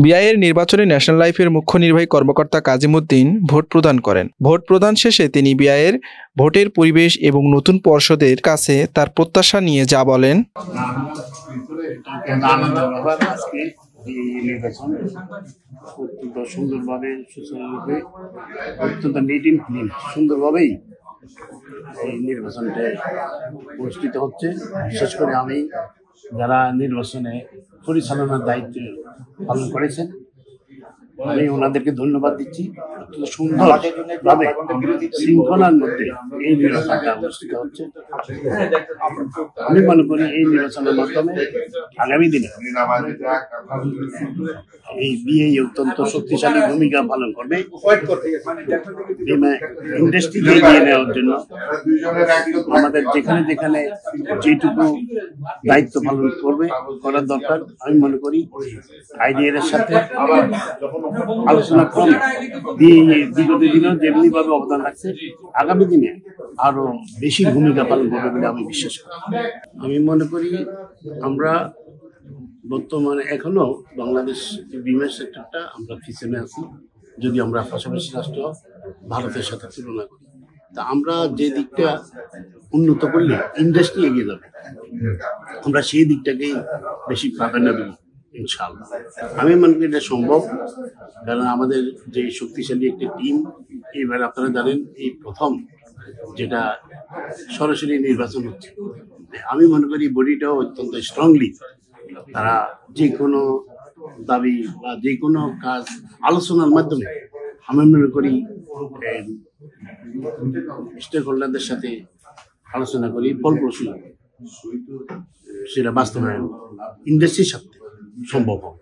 বিআইয়ের নির্বাচনে ন্যাশনাল লাইফের মুখ্য নির্বাহী কর্মকর্তা কাজিম উদ্দিন ভোট প্রদান করেন। ভোট প্রদান শেষে তিনি বিআইয়ের ভোটের পরিবেশ এবং নতুন পর্ষদের কাছে তার প্রত্যাশা নিয়ে যা বলেন। অত্যন্ত সুন্দরভাবে সুচারুরূপে অত্যন্ত নিট অ্যান্ড ক্লিন সুন্দরভাবেই এই নির্বাচনটা অনুষ্ঠিত হচ্ছে। বিশেষ করে আমি যারা নির্বাচনে পরিচালনার দায়িত্ব পালন করেছেন আমি ওনাদেরকে ধন্যবাদ দিচ্ছি। অত্যন্ত সুন্দরভাবে শৃঙ্খলার মধ্যে এই নির্বাচনটা অনুষ্ঠিত হচ্ছে। আমি মনে করি এই নির্বাচনের মাধ্যমে আগামী দিনে এই বিএই অত্যন্ত শক্তিশালী ভূমিকা পালন করবে ইন্ডাস্ট্রিকে এগিয়ে নেওয়ার জন্য। আমাদের যেখানে যেখানে যেটুকু দায়িত্ব পালন করার দরকার আমি মনে করি আইডিএর সাথে আলোচনা ক্রমে বিগত দিনেও যেমনি ভাবে অবদান রাখছে আগামী দিনে আরো বেশি ভূমিকা পালন করবে বলে আমি বিশ্বাস করি। আমি মনে করি আমরা বর্তমানে এখনো বাংলাদেশ বিমা সেক্টরটা আমরা পিছনে আছি, যদি আমরা পাশাপাশি রাষ্ট্র ভারতের সাথে তুলনা করি। তা আমরা যে দিকটা উন্নত করলে ইন্ডাস্ট্রি এগিয়ে যাবে, আমরা সেই দিকটাকেই বেশি প্রাধান্য দেব ইনশাআল্লাহ। আমি মনে করি এটা সম্ভব, কারণ আমাদের যে শক্তিশালী একটি টিম এবার আপনারা জানেন এই প্রথম যেটা সরাসরি নির্বাচন হচ্ছে। আমি মনে করি বডিটাও অত্যন্ত স্ট্রংলি তারা যে কোনো দাবি বা যে কোনো কাজ আলোচনার মাধ্যমে আমি মনে করি স্টেক হোল্ডারদের সাথে আলোচনা করি ফলপ্রসূ সেটা বাস্তবায়ন ইন্ডাস্ট্রির সাথে সম্ভব হবে।